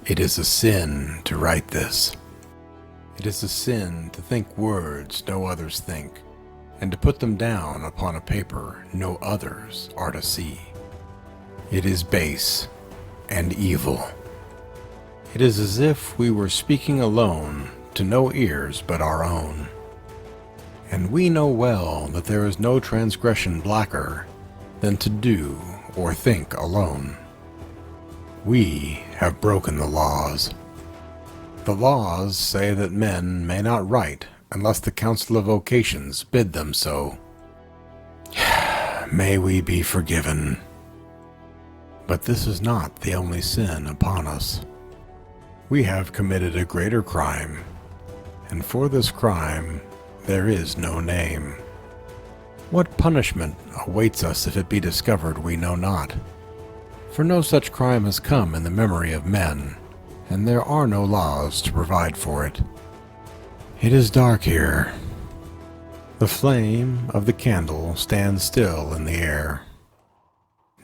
It is a sin to write this. It is a sin to think words no others think, and to put them down upon a paper no others are to see. It is base and evil. It is as if we were speaking alone to no ears but our own. And we know well that there is no transgression blacker than to do or think alone. We have broken the laws. The laws say that men may not write unless the Council of Vocations bid them so. May we be forgiven. But this is not the only sin upon us. We have committed a greater crime, and for this crime there is no name. What punishment awaits us if it be discovered we know not? For no such crime has come in the memory of men, and there are no laws to provide for it. It is dark here. The flame of the candle stands still in the air.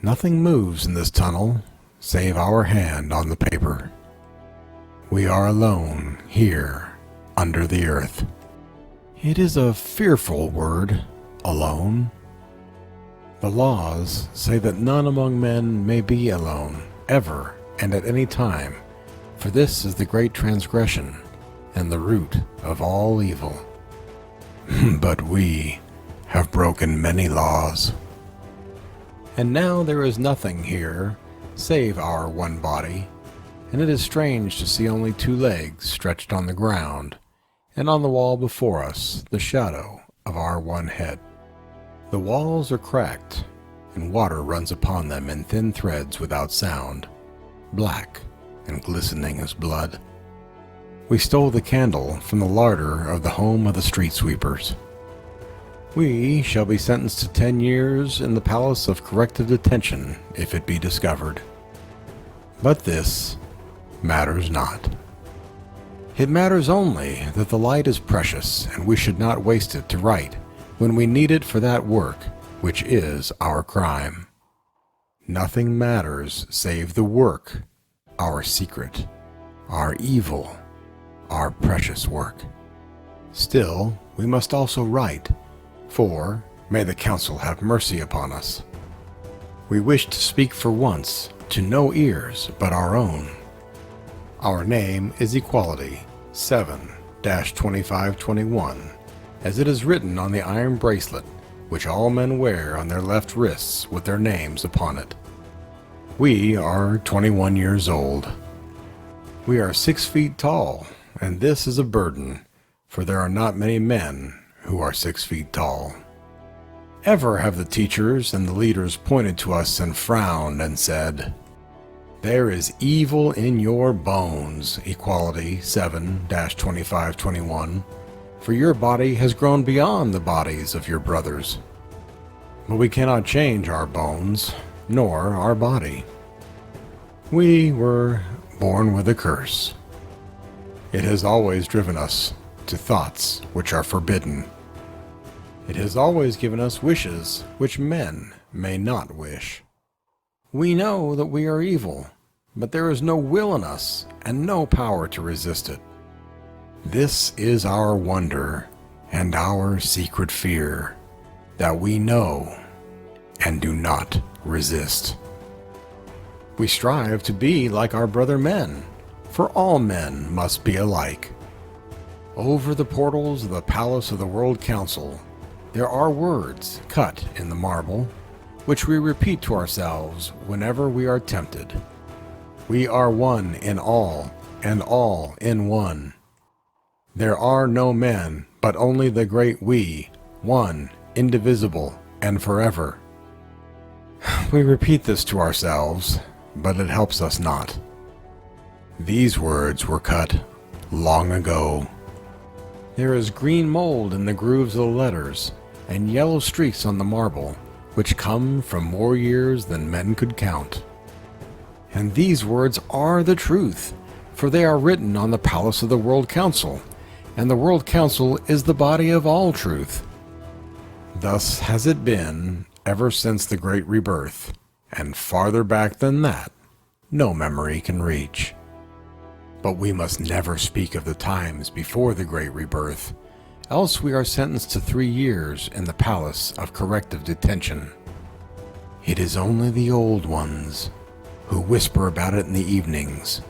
Nothing moves in this tunnel save our hand on the paper. We are alone here under the earth. It is a fearful word, alone. The laws say that none among men may be alone, ever and at any time, for this is the great transgression and the root of all evil. But we have broken many laws. And now there is nothing here save our one body, and it is strange to see only two legs stretched on the ground, and on the wall before us the shadow of our one head. The walls are cracked, and water runs upon them in thin threads without sound, black and glistening as blood. We stole the candle from the larder of the home of the street sweepers. We shall be sentenced to 10 years in the Palace of Corrective Detention if it be discovered. But this matters not. It matters only that the light is precious, and we should not waste it to write when we need it for that work which is our crime. Nothing matters save the work, our secret, our evil, our precious work. Still, we must also write, for may the Council have mercy upon us. We wish to speak for once to no ears but our own. Our name is Equality 7-2521, as it is written on the iron bracelet which all men wear on their left wrists with their names upon it. We are 21 years old. We are 6 feet tall, and this is a burden, for there are not many men who are 6 feet tall. Ever have the teachers and the leaders pointed to us and frowned and said, "There is evil in your bones, Equality 7-2521, for your body has grown beyond the bodies of your brothers." But we cannot change our bones, nor our body. We were born with a curse. It has always driven us to thoughts which are forbidden. It has always given us wishes which men may not wish. We know that we are evil, but there is no will in us and no power to resist it. This is our wonder and our secret fear, that we know and do not resist. We strive to be like our brother men, for all men must be alike. Over the portals of the Palace of the World Council, there are words cut in the marble, which we repeat to ourselves whenever we are tempted. We are one in all, and all in one. There are no men, but only the great we, one, indivisible, and forever. We repeat this to ourselves, but it helps us not. These words were cut long ago. There is green mold in the grooves of the letters, and yellow streaks on the marble, which come from more years than men could count. And these words are the truth, for they are written on the Palace of the World Council, and the World Council is the body of all truth. Thus has it been ever since the Great Rebirth, and farther back than that, no memory can reach. But we must never speak of the times before the Great Rebirth, else we are sentenced to 3 years in the Palace of Corrective Detention. It is only the old ones who whisper about it in the evenings,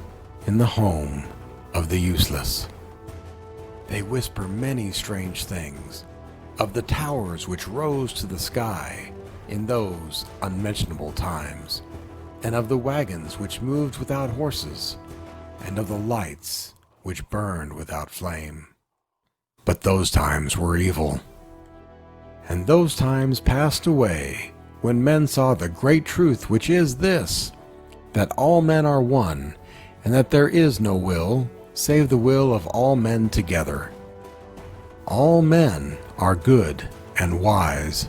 in the home of the useless. They whisper many strange things, of the towers which rose to the sky in those unmentionable times, and of the wagons which moved without horses, and of the lights which burned without flame. But those times were evil. And those times passed away when men saw the great truth, which is this, that all men are one, and that there is no will save the will of all men together. All men are good and wise.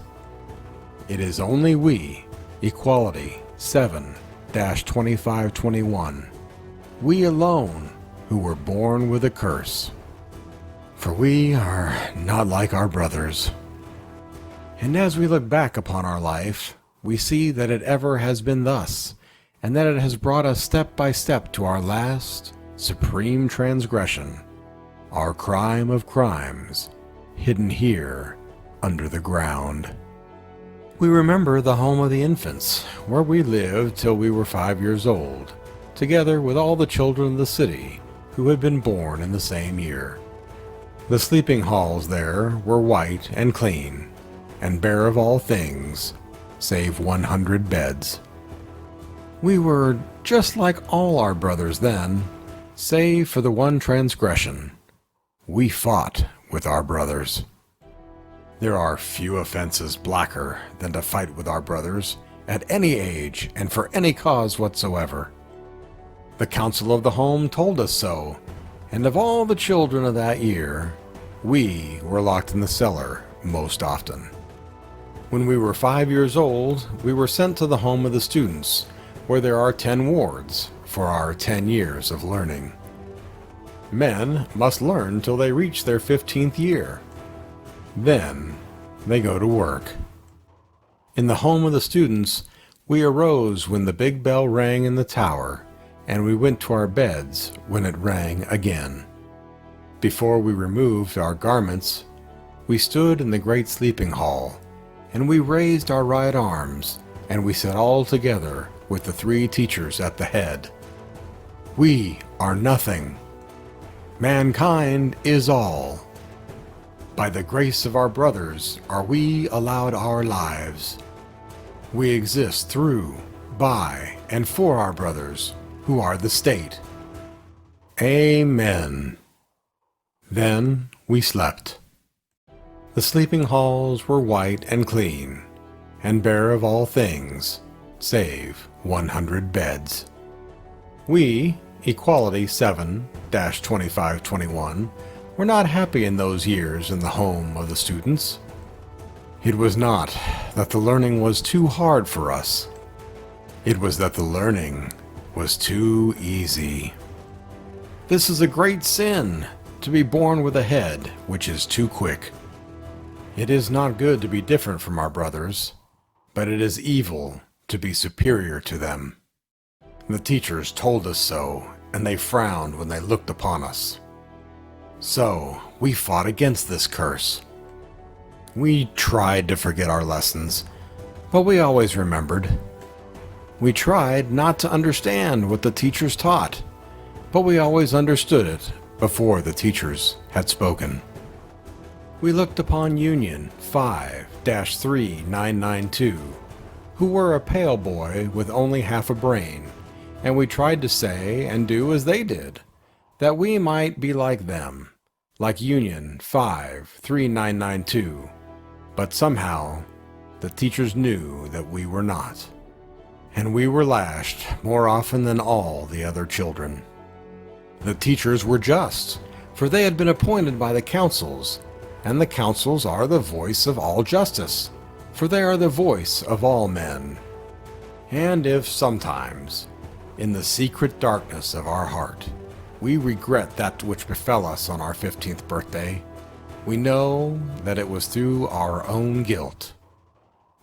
It is only we, Equality 7-2521, we alone who were born with a curse. For we are not like our brothers. And as we look back upon our life, we see that it ever has been thus, and that it has brought us step by step to our last, supreme transgression, our crime of crimes, hidden here under the ground. We remember the home of the infants, where we lived till we were 5 years old, together with all the children of the city who had been born in the same year. The sleeping halls there were white and clean, and bare of all things, save 100 beds. We were just like all our brothers then, save for the one transgression. We fought with our brothers. There are few offenses blacker than to fight with our brothers at any age and for any cause whatsoever. The council of the home told us so, and of all the children of that year, we were locked in the cellar most often. When we were 5 years old, we were sent to the home of the students, where there are 10 wards for our 10 years of learning. Men must learn till they reach their 15th year. Then they go to work. In the home of the students, we arose when the big bell rang in the tower, and we went to our beds when it rang again. Before we removed our garments, we stood in the great sleeping hall, and we raised our right arms, and we said all together with the 3 teachers at the head, "We are nothing. Mankind is all. By the grace of our brothers are we allowed our lives. We exist through, by, and for our brothers, who are the state. Amen." Then we slept. The sleeping halls were white and clean, and bare of all things, save 100 beds. We, Equality 7-2521, were not happy in those years in the home of the students. It was not that the learning was too hard for us. It was that the learning was too easy. This is a great sin, to be born with a head which is too quick. It is not good to be different from our brothers, but it is evil to be superior to them. The teachers told us so, and they frowned when they looked upon us. So we fought against this curse. We tried to forget our lessons, but we always remembered. We tried not to understand what the teachers taught, but we always understood it before the teachers had spoken. We looked upon Union 5-3992, who were a pale boy with only half a brain, and we tried to say and do as they did, that we might be like them, like Union 5-3992, but somehow the teachers knew that we were not, and we were lashed more often than all the other children. The teachers were just, for they had been appointed by the councils, and the councils are the voice of all justice, for they are the voice of all men. And if sometimes, in the secret darkness of our heart, we regret that which befell us on our 15th birthday, we know that it was through our own guilt.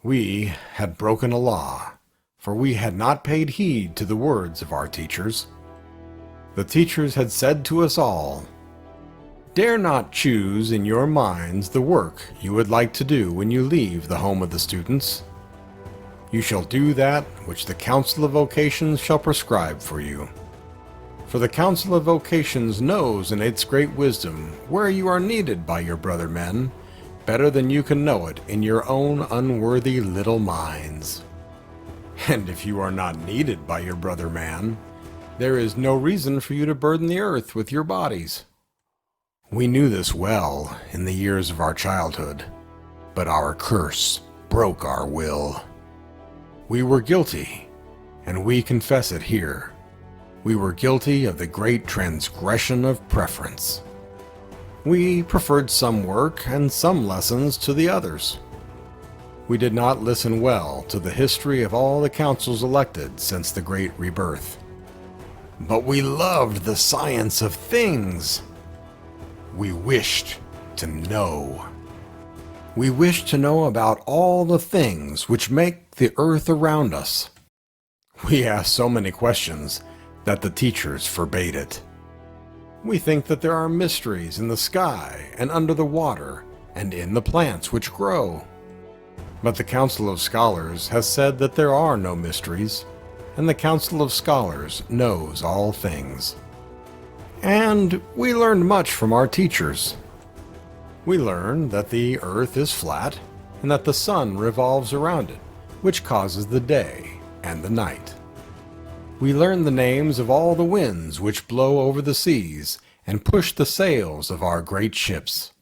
We had broken a law, for we had not paid heed to the words of our teachers. the teachers had said to us all, "Dare not choose in your minds the work you would like to do when you leave the home of the students. You shall do that which the Council of Vocations shall prescribe for you. For the Council of Vocations knows in its great wisdom where you are needed by your brother men, better than you can know it in your own unworthy little minds. And if you are not needed by your brother man, there is no reason for you to burden the earth with your bodies." We knew this well in the years of our childhood, but our curse broke our will. We were guilty, and we confess it here. We were guilty of the great transgression of preference. We preferred some work and some lessons to the others. We did not listen well to the history of all the councils elected since the great rebirth. But we loved the science of things. We wished to know. We wished to know about all the things which make the earth around us. We asked so many questions that the teachers forbade it. We think that there are mysteries in the sky and under the water and in the plants which grow. But the Council of Scholars has said that there are no mysteries, and the Council of Scholars knows all things. And we learned much from our teachers. We learned that the earth is flat and that the sun revolves around it, which causes the day and the night. We learned the names of all the winds which blow over the seas and push the sails of our great ships.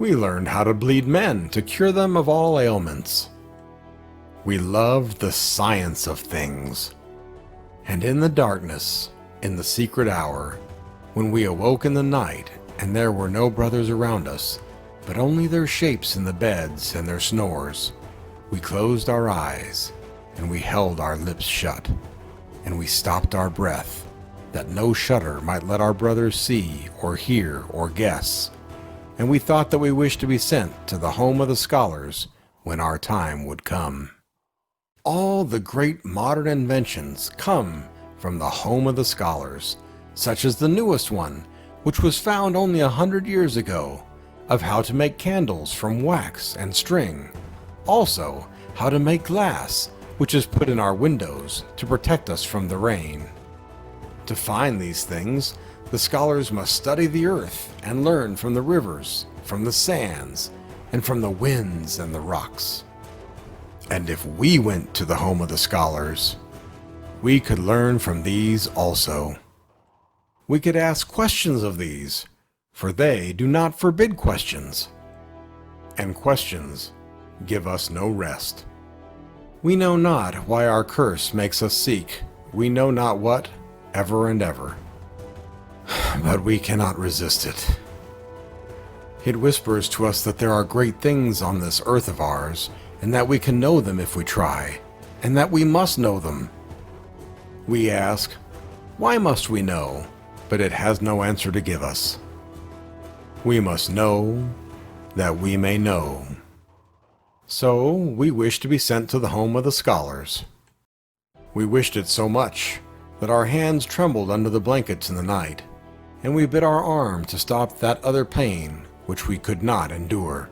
We learned how to bleed men to cure them of all ailments. We loved the science of things. And in the darkness, in the secret hour, when we awoke in the night and there were no brothers around us, but only their shapes in the beds and their snores, we closed our eyes and we held our lips shut. And we stopped our breath, that no shudder might let our brothers see or hear or guess, and we thought that we wished to be sent to the home of the scholars when our time would come. All the great modern inventions come from the home of the scholars, such as the newest one, which was found only 100 years ago, of how to make candles from wax and string, also how to make glass, which is put in our windows to protect us from the rain. To find these things, the scholars must study the earth and learn from the rivers, from the sands, and from the winds and the rocks. And if we went to the home of the scholars, we could learn from these also. We could ask questions of these, for they do not forbid questions. And questions give us no rest. We know not why our curse makes us seek, we know not what, ever and ever. But we cannot resist it. It whispers to us that there are great things on this earth of ours, and that we can know them if we try, and that we must know them. We ask, why must we know? But it has no answer to give us. We must know that we may know. So we wished to be sent to the home of the scholars. We wished it so much that our hands trembled under the blankets in the night, and we bit our arm to stop that other pain which we could not endure.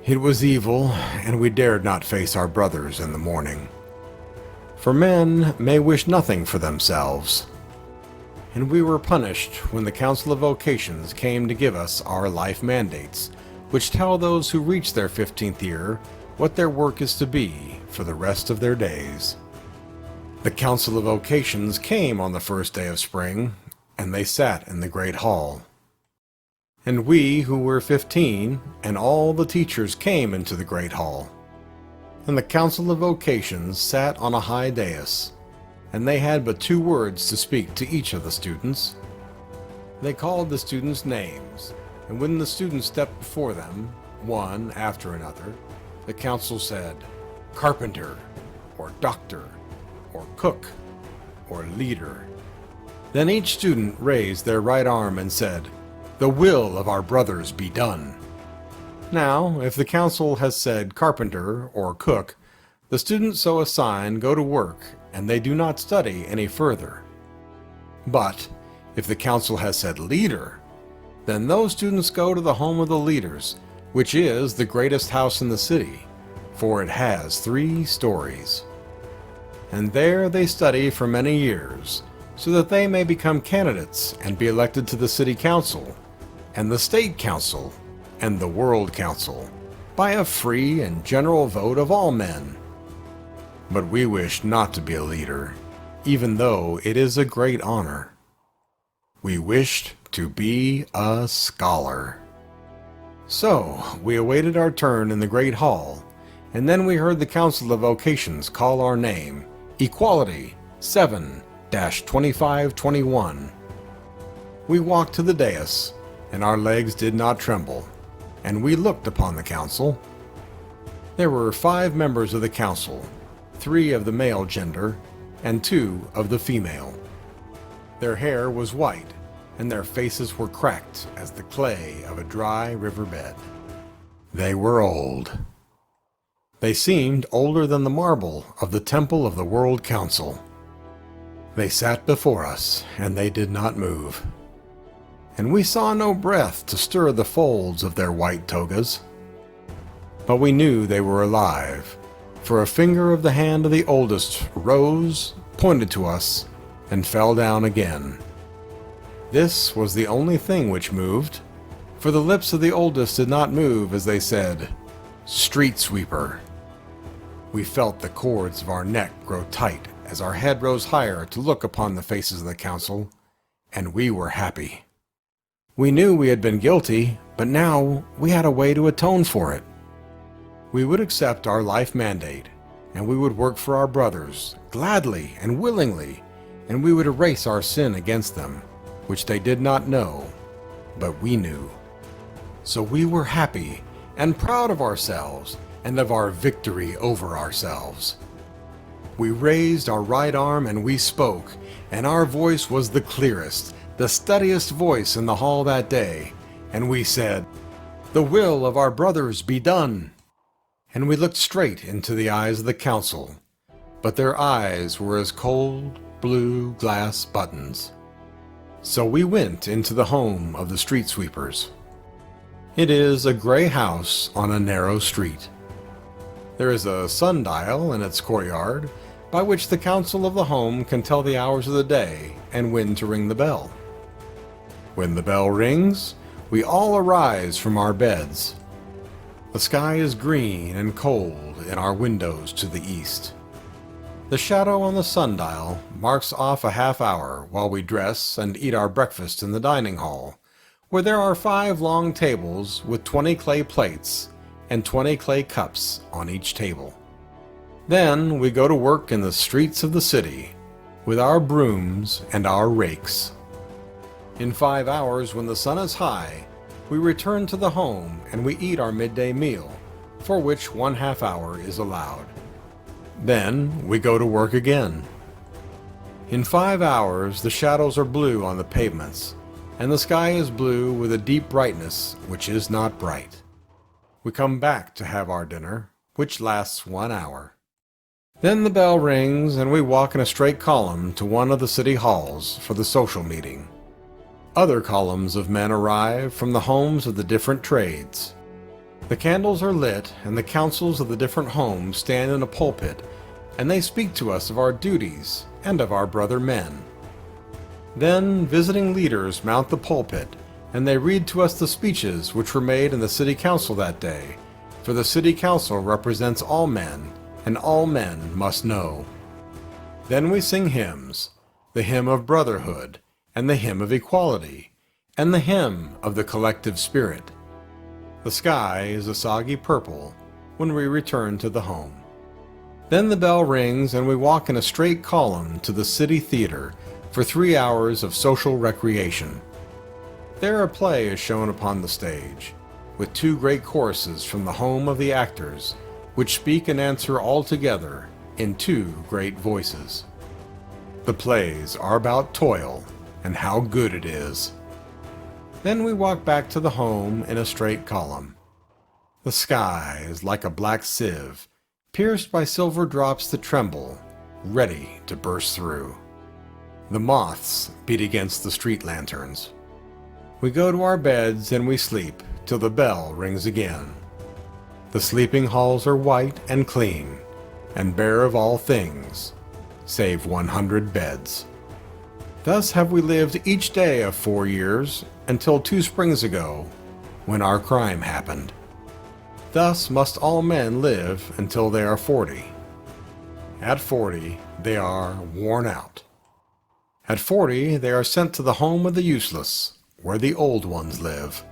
It was evil, and we dared not face our brothers in the morning. For men may wish nothing for themselves. And we were punished when the Council of Vocations came to give us our life mandates, which tell those who reach their 15th year what their work is to be for the rest of their days. The Council of Vocations came on the first day of spring, and they sat in the great hall. And we who were 15 and all the teachers came into the great hall. And the Council of Vocations sat on a high dais, and they had but 2 words to speak to each of the students. They called the students names, and when the students stepped before them, one after another, the council said, "Carpenter," or "Doctor," or "Cook," or "Leader." Then each student raised their right arm and said, "The will of our brothers be done." Now, if the council has said carpenter or cook, the students so assigned go to work, and they do not study any further. But if the council has said leader, then those students go to the home of the leaders, which is the greatest house in the city, for it has 3 stories. And there they study for many years, so that they may become candidates and be elected to the city council, and the state council, and the world council, by a free and general vote of all men. But we wish not to be a leader, even though it is a great honor. We wished to be a scholar. So we awaited our turn in the great hall, and then we heard the Council of Vocations call our name, Equality 7-2521. We walked to the dais, and our legs did not tremble, and we looked upon the council. There were 5 members of the council, 3 of the male gender, and 2 of the female. Their hair was white, and their faces were cracked as the clay of a dry riverbed. They were old. They seemed older than the marble of the temple of the World Council. They sat before us, and they did not move. And we saw no breath to stir the folds of their white togas. But we knew they were alive, for a finger of the hand of the oldest rose, pointed to us, and fell down again. This was the only thing which moved, for the lips of the oldest did not move as they said, "Street sweeper." We felt the cords of our neck grow tight as our head rose higher to look upon the faces of the council, and we were happy. We knew we had been guilty, but now we had a way to atone for it. We would accept our life mandate, and we would work for our brothers, gladly and willingly, and we would erase our sin against them, which they did not know, but we knew. So we were happy and proud of ourselves and of our victory over ourselves. We raised our right arm and we spoke, and our voice was the clearest, the steadiest voice in the hall that day, and we said, "The will of our brothers be done." And we looked straight into the eyes of the council, but their eyes were as cold, blue glass buttons. So we went into the home of the street sweepers. It is a gray house on a narrow street. There is a sundial in its courtyard, by which the council of the home can tell the hours of the day and when to ring the bell. When the bell rings, we all arise from our beds. The sky is green and cold in our windows to the east. The shadow on the sundial marks off a half hour while we dress and eat our breakfast in the dining hall, where there are 5 long tables with 20 clay plates and 20 clay cups on each table. Then we go to work in the streets of the city with our brooms and our rakes. In 5 hours, when the sun is high, we return to the home and we eat our midday meal, for which 1/2 hour is allowed. Then we go to work again. In 5 hours, the shadows are blue on the pavements, and the sky is blue with a deep brightness which is not bright. We come back to have our dinner, which lasts 1 hour. Then the bell rings, and we walk in a straight column to one of the city halls for the social meeting. Other columns of men arrive from the homes of the different trades. The candles are lit, and the councils of the different homes stand in a pulpit, and they speak to us of our duties and of our brother men. Then visiting leaders mount the pulpit, and they read to us the speeches which were made in the city council that day, for the city council represents all men, and all men must know. Then we sing hymns, the hymn of brotherhood, and the hymn of equality, and the hymn of the collective spirit. The sky is a soggy purple when we return to the home. Then the bell rings, and we walk in a straight column to the city theater for 3 hours of social recreation. There a play is shown upon the stage, with 2 great choruses from the home of the actors, which speak and answer all together in 2 great voices. The plays are about toil and how good it is. Then we walk back to the home in a straight column. The sky is like a black sieve, pierced by silver drops that tremble, ready to burst through. The moths beat against the street lanterns. We go to our beds and we sleep till the bell rings again. The sleeping halls are white and clean, and bare of all things, save 100 beds. Thus have we lived each day of 4 years until 2 springs ago, when our crime happened. Thus must all men live until they are 40. At 40, they are worn out. At 40, they are sent to the home of the useless, where the old ones live.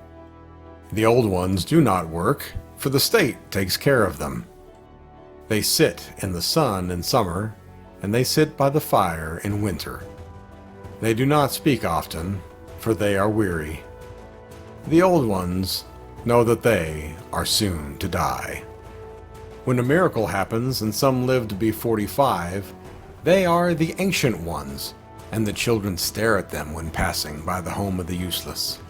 The old ones do not work, for the state takes care of them. They sit in the sun in summer, and they sit by the fire in winter. They do not speak often, for they are weary. The old ones know that they are soon to die. When a miracle happens and some live to be 45, they are the ancient ones, and the children stare at them when passing by the home of the useless.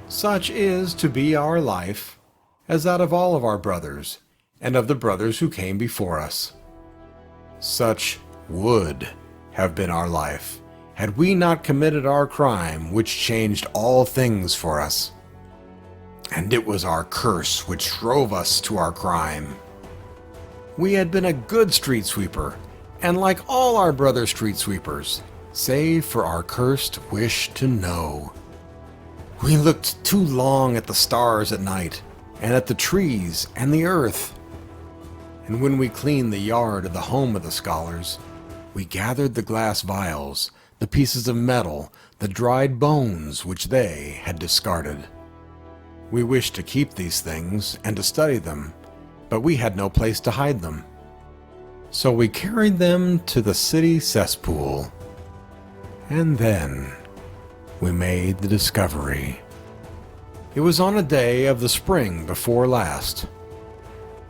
Such is to be our life, as that of all of our brothers, and of the brothers who came before us. Such would have been our life, had we not committed our crime which changed all things for us. And it was our curse which drove us to our crime. We had been a good street sweeper, and like all our brother street sweepers, save for our cursed wish to know. We looked too long at the stars at night, and at the trees and the earth. And when we cleaned the yard of the home of the scholars, we gathered the glass vials, the pieces of metal, the dried bones which they had discarded. We wished to keep these things and to study them, but we had no place to hide them. So we carried them to the city cesspool. And then we made the discovery. It was on a day of the spring before last.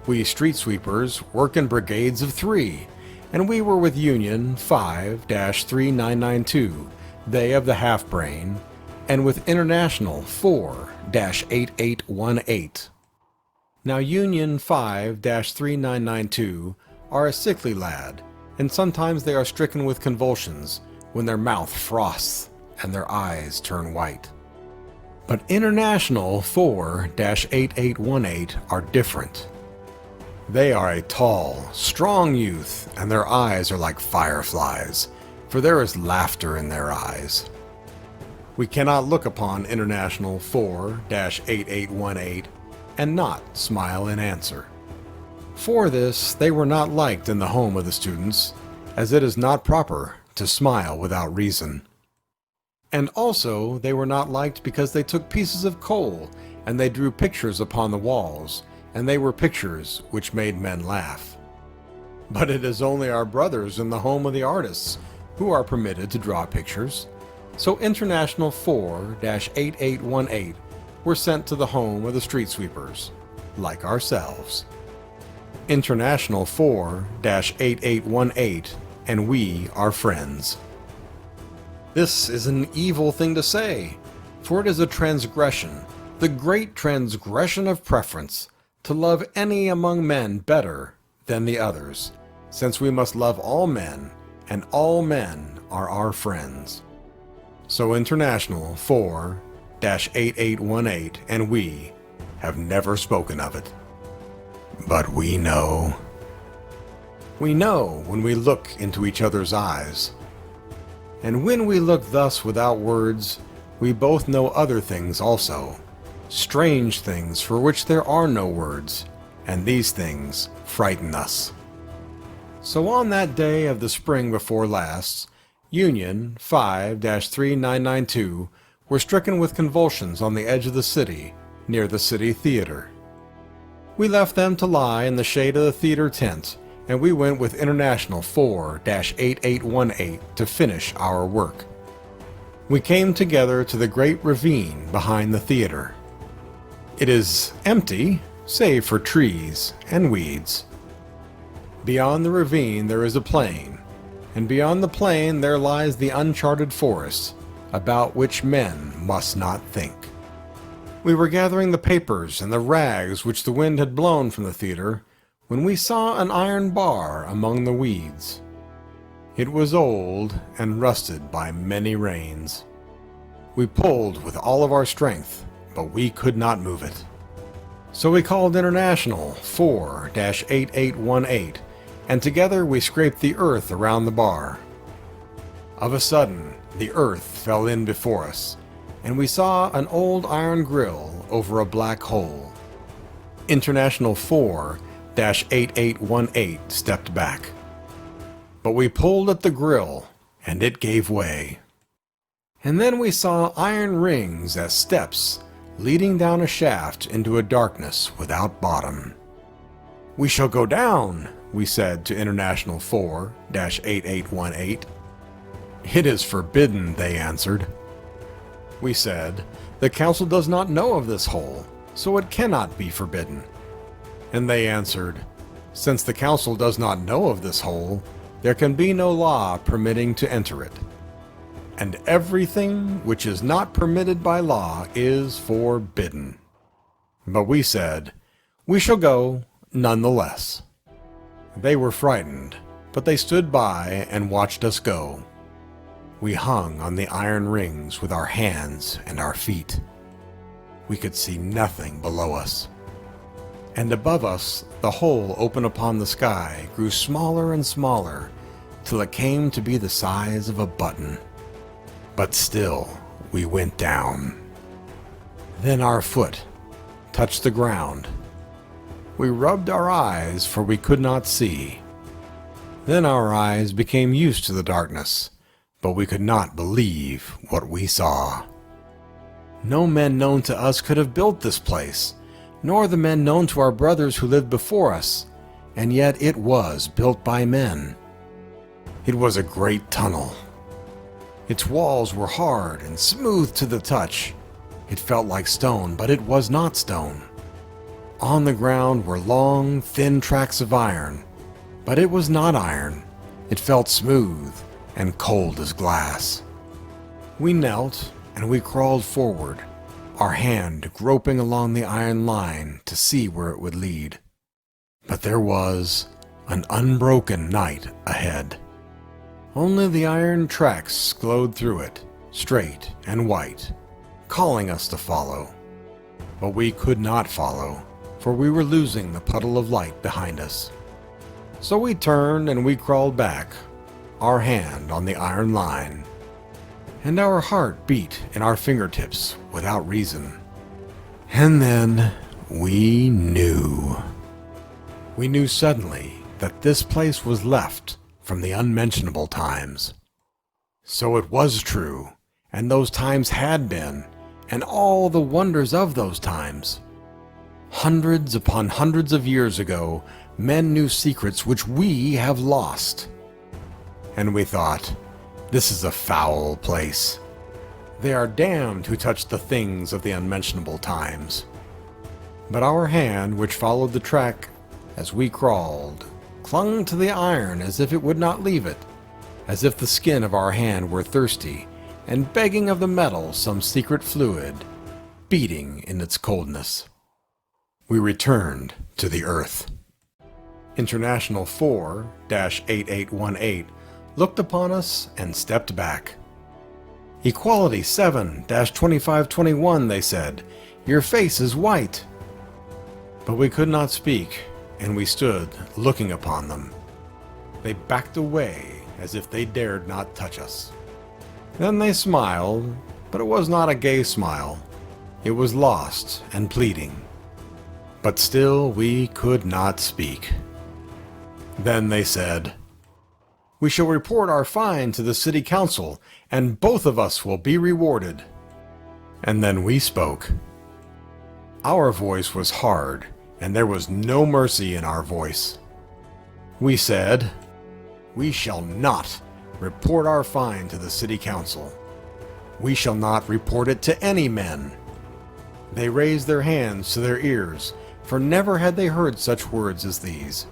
We street sweepers work in brigades of 3, and we were with Union 5-3992, they of the half-brain, and with International 4-8818. Now Union 5-3992 are a sickly lad, and sometimes they are stricken with convulsions, when their mouth frosts and their eyes turn white. But International 4-8818 are different. They are a tall, strong youth, and their eyes are like fireflies, for there is laughter in their eyes. We cannot look upon International 4-8818 and not smile in answer. For this, they were not liked in the home of the students, as it is not proper to smile without reason. And also, they were not liked because they took pieces of coal, and they drew pictures upon the walls, and they were pictures which made men laugh. But it is only our brothers in the home of the artists who are permitted to draw pictures. So International 4-8818 were sent to the home of the street sweepers, like ourselves. International 4-8818 and we are friends. This is an evil thing to say, for it is a transgression, the great transgression of preference, to love any among men better than the others, since we must love all men, and all men are our friends. So International 4-8818 and we have never spoken of it. But we know. We know when we look into each other's eyes. And when we look thus without words, we both know other things also, strange things for which there are no words, and these things frighten us. So on that day of the spring before last, Union 5-3992 were stricken with convulsions on the edge of the city, near the city theater. We left them to lie in the shade of the theater tent, and we went with International 4-8818 to finish our work. We came together to the great ravine behind the theater. It is empty, save for trees and weeds. Beyond the ravine there is a plain, and beyond the plain there lies the uncharted forest, about which men must not think. We were gathering the papers and the rags which the wind had blown from the theater, when we saw an iron bar among the weeds. It was old and rusted by many rains. We pulled with all of our strength, but we could not move it. So we called International 4-8818, and together we scraped the earth around the bar. Of a sudden, the earth fell in before us, and we saw an old iron grill over a black hole. International 4-8818 stepped back. But we pulled at the grill, and it gave way. And then we saw iron rings as steps leading down a shaft into a darkness without bottom. "We shall go down," we said to International 4-8818. "It is forbidden," they answered. We said, "The council does not know of this hole, so it cannot be forbidden." And they answered, "Since the council does not know of this hole, there can be no law permitting to enter it. And everything which is not permitted by law is forbidden." But we said, "We shall go nonetheless." They were frightened, but they stood by and watched us go. We hung on the iron rings with our hands and our feet. We could see nothing below us. And above us, the hole open upon the sky grew smaller and smaller, till it came to be the size of a button. But still, we went down. Then our foot touched the ground. We rubbed our eyes, for we could not see. Then our eyes became used to the darkness, but we could not believe what we saw. No men known to us could have built this place, nor the men known to our brothers who lived before us, and yet it was built by men. It was a great tunnel. Its walls were hard and smooth to the touch. It felt like stone, but it was not stone. On the ground were long, thin tracks of iron, but it was not iron. It felt smooth and cold as glass. We knelt and we crawled forward, our hand groping along the iron line to see where it would lead. But there was an unbroken night ahead. Only the iron tracks glowed through it, straight and white, calling us to follow. But we could not follow, for we were losing the puddle of light behind us. So we turned and we crawled back, our hand on the iron line. And our heart beat in our fingertips without reason. And then we knew. We knew suddenly that this place was left from the unmentionable times. So it was true, and those times had been, and all the wonders of those times. Hundreds upon hundreds of years ago, men knew secrets which we have lost. And we thought, this is a foul place. They are damned who touch the things of the unmentionable times. But our hand, which followed the track as we crawled, clung to the iron as if it would not leave it, as if the skin of our hand were thirsty, and begging of the metal some secret fluid, beating in its coldness. We returned to the earth. International 4-8818 looked upon us and stepped back. Equality 7-2521, they said, your face is white. But we could not speak, and we stood looking upon them. They backed away as if they dared not touch us. Then they smiled, but it was not a gay smile. It was lost and pleading. But still we could not speak. Then they said, "We shall report our fine to the city council, and both of us will be rewarded." And then we spoke. Our voice was hard, and there was no mercy in our voice. We said, "We shall not report our fine to the city council. We shall not report it to any men." They raised their hands to their ears, for never had they heard such words as these.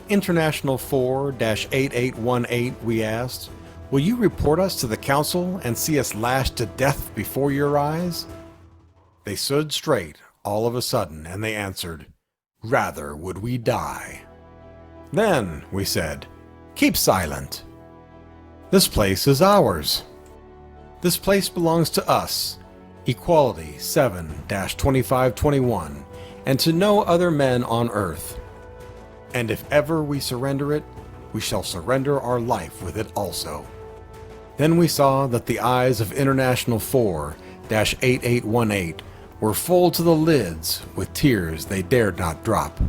International 4-8818, we asked, "Will you report us to the council and see us lashed to death before your eyes?" They stood straight all of a sudden, and they answered, "Rather would we die." Then we said, "Keep silent." This place is ours. This place belongs to us, Equality 7-2521, and to no other men on earth. And if ever we surrender it, we shall surrender our life with it also. Then we saw that the eyes of International 4-8818 were full to the lids with tears they dared not drop.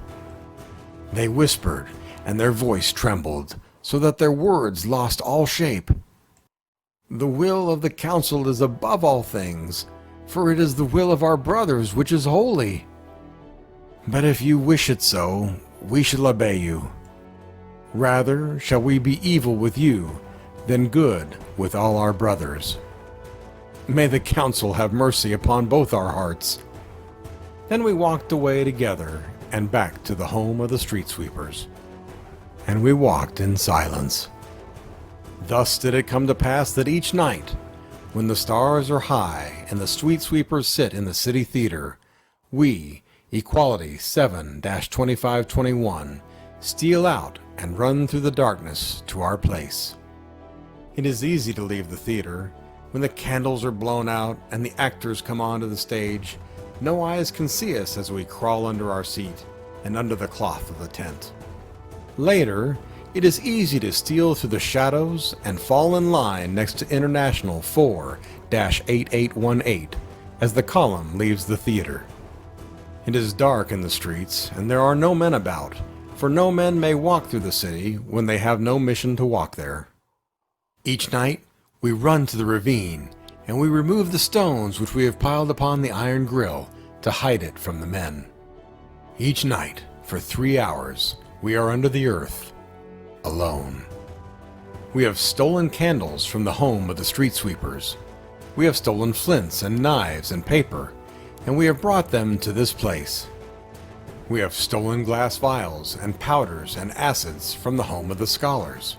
They whispered, and their voice trembled, so that their words lost all shape. The will of the council is above all things, for it is the will of our brothers which is holy. But if you wish it so, we shall obey you. Rather shall we be evil with you than good with all our brothers. May the council have mercy upon both our hearts. Then we walked away together and back to the home of the street sweepers. And we walked in silence. Thus did it come to pass that each night, when the stars are high and the street sweepers sit in the city theater, we, Equality 7-2521, steal out and run through the darkness to our place. It is easy to leave the theater. When the candles are blown out and the actors come onto the stage, no eyes can see us as we crawl under our seat and under the cloth of the tent. Later, it is easy to steal through the shadows and fall in line next to International 4-8818 as the column leaves the theater. It is dark in the streets, and there are no men about, for no men may walk through the city when they have no mission to walk there. Each night, we run to the ravine, and we remove the stones which we have piled upon the iron grill to hide it from the men. Each night, for 3 hours, we are under the earth, alone. We have stolen candles from the home of the street sweepers. We have stolen flints and knives and paper, and we have brought them to this place. We have stolen glass vials and powders and acids from the home of the scholars.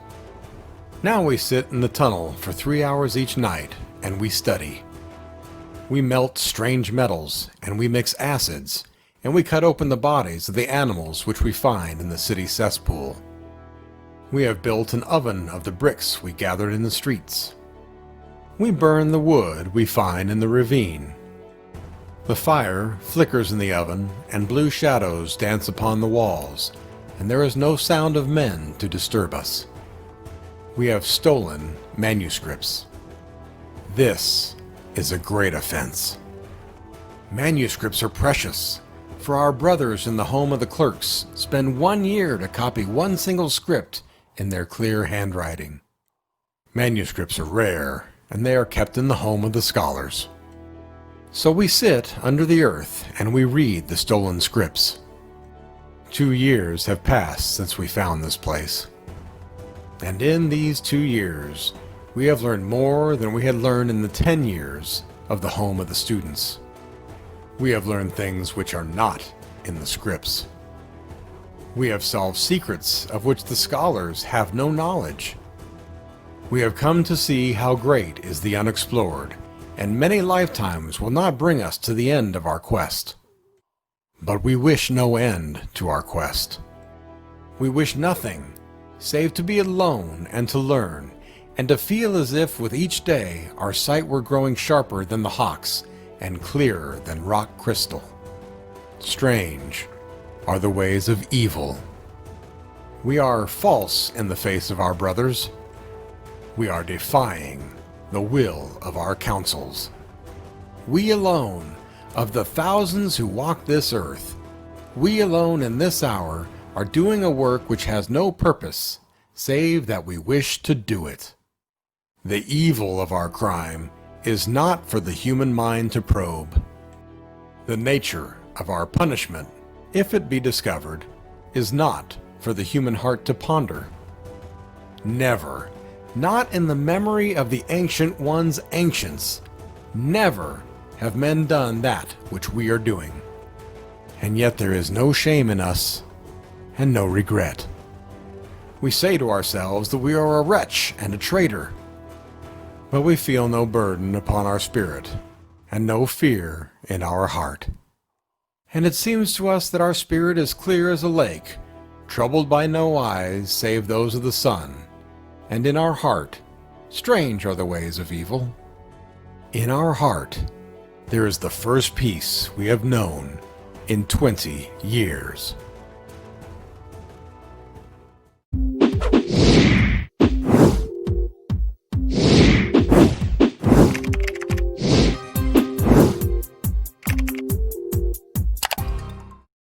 Now we sit in the tunnel for 3 hours each night, and we study. We melt strange metals, and we mix acids, and we cut open the bodies of the animals which we find in the city cesspool. We have built an oven of the bricks we gathered in the streets. We burn the wood we find in the ravine. The fire flickers in the oven, and blue shadows dance upon the walls, and there is no sound of men to disturb us. We have stolen manuscripts. This is a great offense. Manuscripts are precious, for our brothers in the home of the clerks spend 1 year to copy one single script in their clear handwriting. Manuscripts are rare, and they are kept in the home of the scholars. So we sit under the earth and we read the stolen scripts. 2 years have passed since we found this place. And in these 2 years, we have learned more than we had learned in the 10 years of the home of the students. We have learned things which are not in the scripts. We have solved secrets of which the scholars have no knowledge. We have come to see how great is the unexplored, and many lifetimes will not bring us to the end of our quest. But we wish no end to our quest. We wish nothing save to be alone and to learn, and to feel as if with each day our sight were growing sharper than the hawk's and clearer than rock crystal. Strange are the ways of evil. We are false in the face of our brothers. We are defying the will of our councils. We alone, of the thousands who walk this earth, we alone in this hour are doing a work which has no purpose, save that we wish to do it. The evil of our crime is not for the human mind to probe. The nature of our punishment, if it be discovered, is not for the human heart to ponder. Never, not in the memory of the ancient ones' ancients, never have men done that which we are doing. And yet there is no shame in us, and no regret. We say to ourselves that we are a wretch and a traitor, but we feel no burden upon our spirit, and no fear in our heart. And it seems to us that our spirit is clear as a lake, troubled by no eyes save those of the sun, and in our heart Strange are the ways of evil. In our heart, there is the first peace we have known in 20 years.